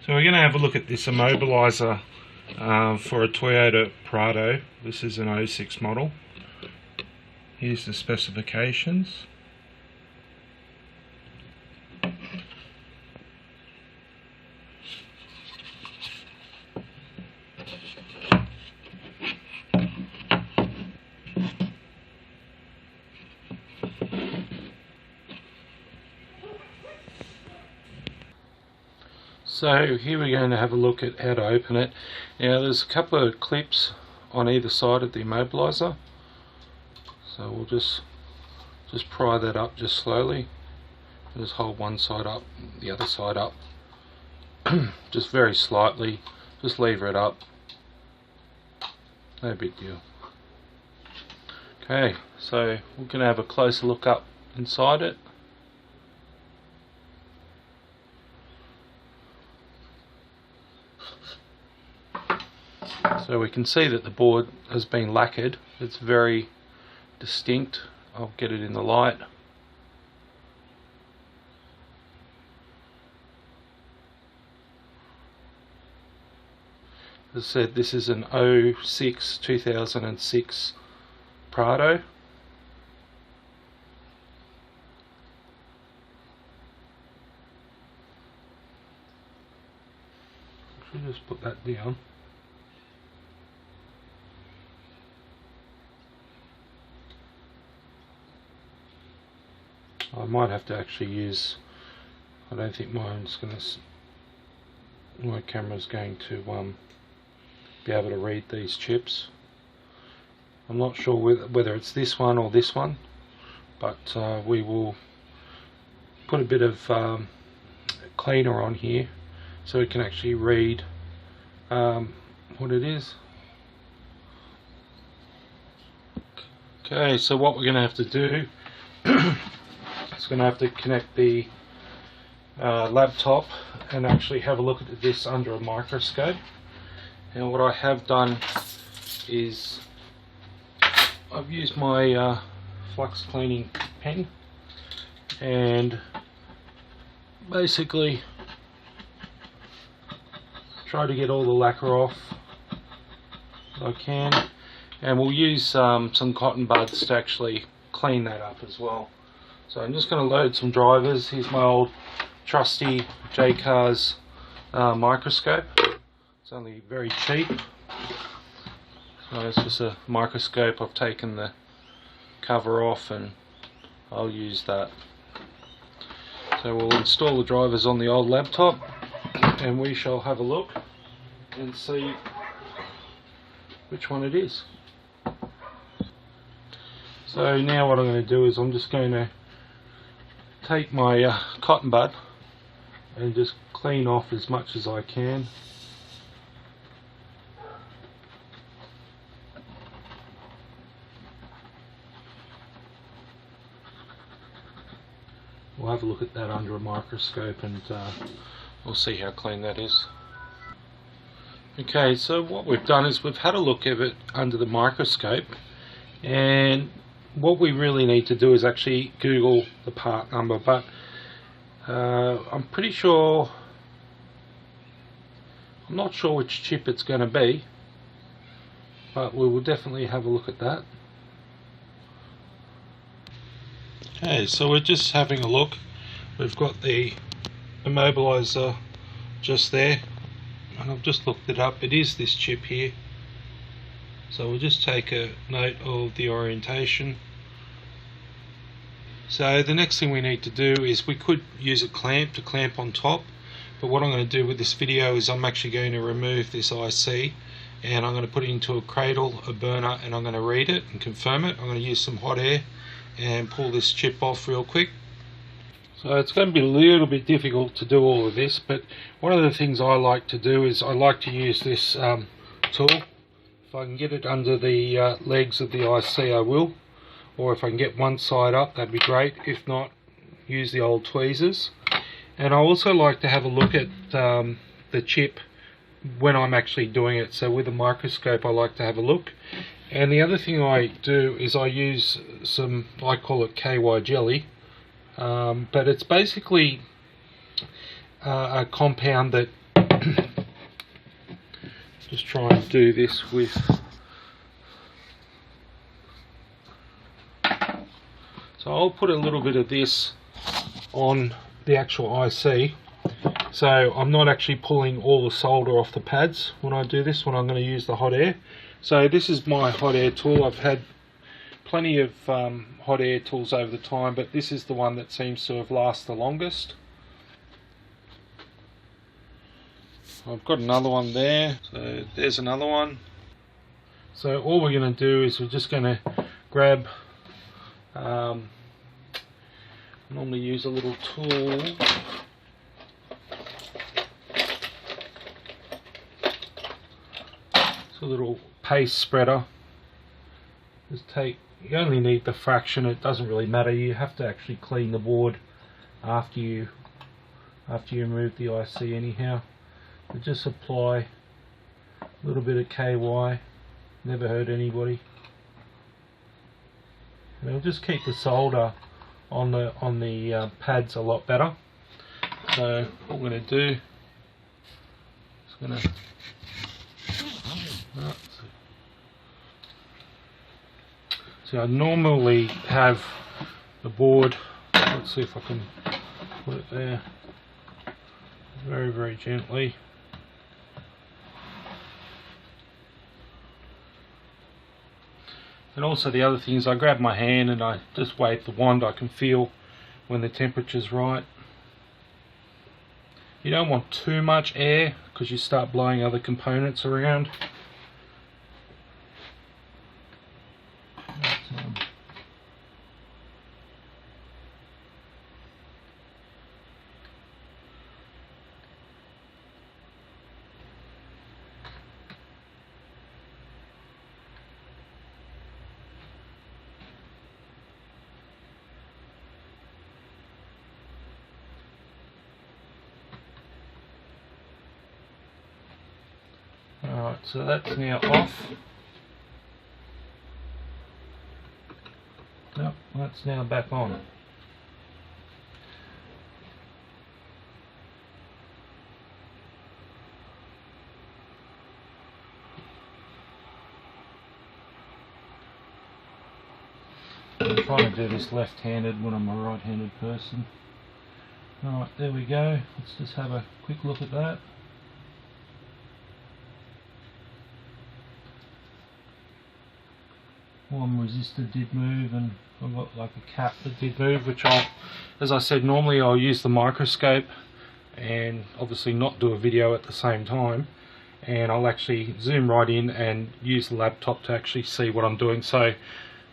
So we're going to have a look at this immobiliser for a Toyota Prado. This is an 06 model. Here's the specifications. So here we're going to have a look at how to open it. Now there's a couple of clips on either side of the immobiliser, so we'll just pry that up just slowly. Just hold one side up, the other side up, just very slightly, just lever it up, no big deal. Okay, so we're going to have a closer look up inside it. So we can see that the board has been lacquered. It's very distinct. I'll get it in the light. As I said, this is an 2006 Prado. I'll just put that down. I might have to actually use, I don't think my camera's going to be able to read these chips. I'm not sure whether it's this one or this one, but we will put a bit of cleaner on here so we can actually read what it is. Okay, so what we're going to have to do it's going to have to connect the laptop and actually have a look at this under a microscope. And what I have done is I've used my flux cleaning pen and basically try to get all the lacquer off if I can, and we'll use some cotton buds to actually clean that up as well. So I'm just going to load some drivers. Here's my old trusty J-Cars microscope. It's only very cheap. So it's just a microscope. I've taken the cover off and I'll use that. So we'll install the drivers on the old laptop and we shall have a look and see which one it is. So now what I'm going to do is I'm just going to take my cotton bud and just clean off as much as I can. We'll have a look at that under a microscope and we'll see how clean that is. Okay, so what we've done is we've had a look at it under the microscope, and what we really need to do is actually Google the part number, but I'm not sure which chip it's going to be, but we will definitely have a look at that. Okay, so we're just having a look. We've got the immobiliser just there, and I've just looked it up. It is this chip here. So we'll just take a note of the orientation. So the next thing we need to do is we could use a clamp to clamp on top, but what I'm going to do with this video is I'm actually going to remove this IC and I'm going to put it into a cradle, a burner, and I'm going to read it and confirm it. I'm going to use some hot air and pull this chip off real quick. So it's going to be a little bit difficult to do all of this, but one of the things I like to do is I like to use this tool. If I can get it under the legs of the IC, I will, or if I can get one side up, that'd be great. If not, use the old tweezers. And I also like to have a look at the chip when I'm actually doing it. So with a microscope I like to have a look. And the other thing I do is I use some, I call it KY jelly, but it's basically a compound that Just try and do this with. So I'll put a little bit of this on the actual IC. So I'm not actually pulling all the solder off the pads when I do this, when I'm going to use the hot air. So this is my hot air tool. I've had plenty of hot air tools over the time, but this is the one that seems to have lasted the longest. I've got another one there, so there's another one. So all we're going to do is we're just going to grab, normally use a little tool. It's a little paste spreader. Just take, you only need the fraction, it doesn't really matter. You have to actually clean the board after you remove the IC anyhow. But just apply a little bit of KY, never hurt anybody. And it'll just keep the solder on the pads a lot better. So what we're going to do is going to see, I normally have the board, let's see if I can put it there, very gently. And also the other thing is I grab my hand and I just wave the wand. I can feel when the temperature's right. You don't want too much air because you start blowing other components around. Alright, so that's now off. Yep, that's now back on. I'm trying to do this left-handed when I'm a right-handed person. Alright, there we go. Let's just have a quick look at that. One resistor did move, and I've got like a cap that did move, which I'll, as I said, normally I'll use the microscope and obviously not do a video at the same time, and I'll actually zoom right in and use the laptop to actually see what I'm doing. So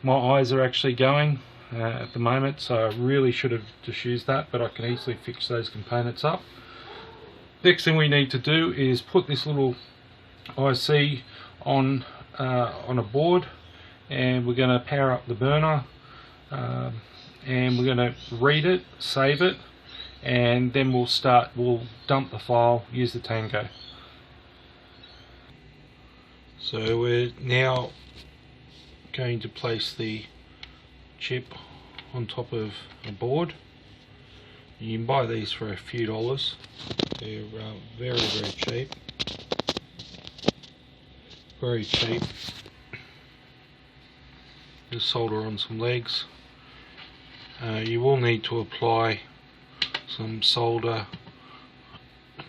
my eyes are actually going at the moment, so I really should have just used that, but I can easily fix those components up. Next thing we need to do is put this little IC on a board, and we're going to power up the burner, and we're going to read it, save it, and then we'll dump the file, use the Tango. So we're now going to place the chip on top of a board. You can buy these for a few dollars. They're very cheap. Very cheap. Just solder on some legs. You will need to apply some solder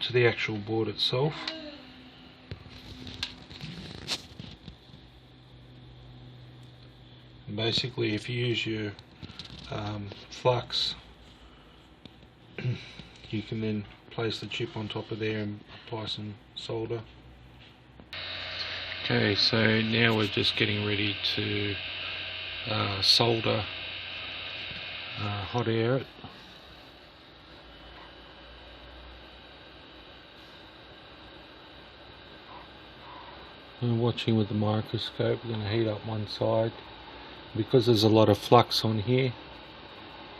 to the actual board itself. And basically, if you use your flux, you can then place the chip on top of there and apply some solder. Okay, so now we're just getting ready to solder hot air it. And watching with the microscope, we're going to heat up one side. Because there's a lot of flux on here,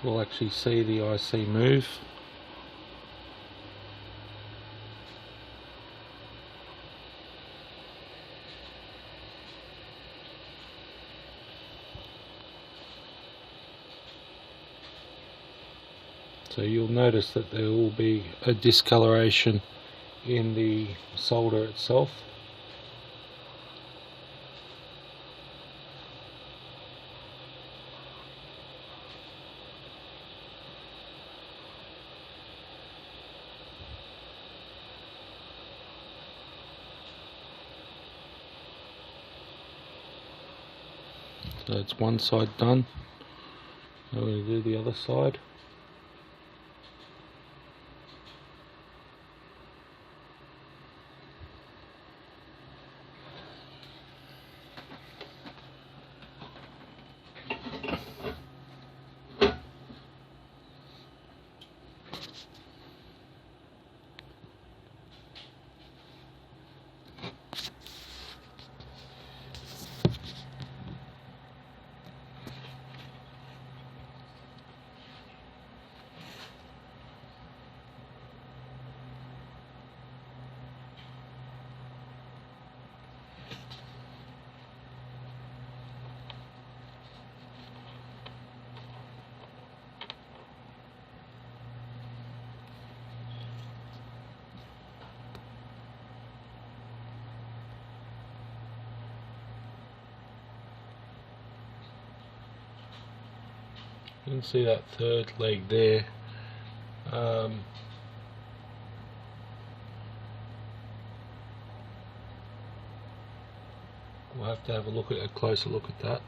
we'll actually see the IC move. So you'll notice that there will be a discoloration in the solder itself. So that's one side done. Now we're going to do the other side. You can see that third leg there. We'll have to have a closer look at that.